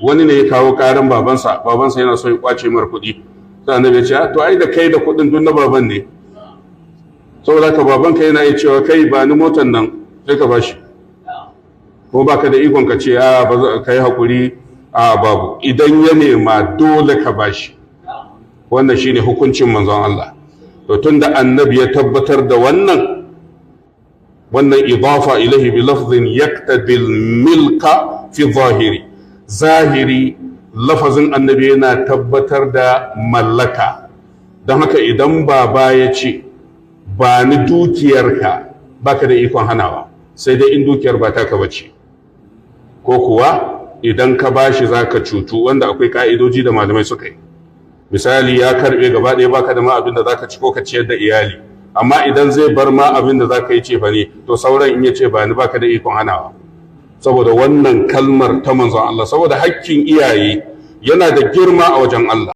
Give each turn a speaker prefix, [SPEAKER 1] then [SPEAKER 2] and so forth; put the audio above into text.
[SPEAKER 1] wani ne ya kawo karan babansa yana so ya kwace mar kuɗi, sai annabi ya ce to ai da kai da kuɗin duk na baban ne, saboda ka babanka yana iya cewa kai ba ni motar nan sai ka bashi, ko baka da ikon ka ce a ba ka yi hakuri, a babu, idan ya nema dole ka bashi. Wannan shine hukuncin manzon Allah. To tunda annabi ya tabbatar da wannan idafa ilahi bi lafzin yaqtadi milka fi zahiri lafazin annabi yana tabbatar da mallaka. Don haka idan baba ya ce ba ni dukiyarka, baka da ikon hanawa, sai dai in dukiyar ba taka bace, ko kuwa idan ka bashi zaka cutu, wanda akwai ka'idoji da malamai suka yi. Misali ya karbe gaba ɗaya baka da ma abin da zaka ci ko ka ciyar da iyali, amma idan zai bar ma abin da zaka yi ce fa ne, to sauran in ya ce ba ni baka da ikon hanawa, saboda wannan kalmar ta manzon Allah, saboda hakkin iyaye yana da girma a wajen Allah.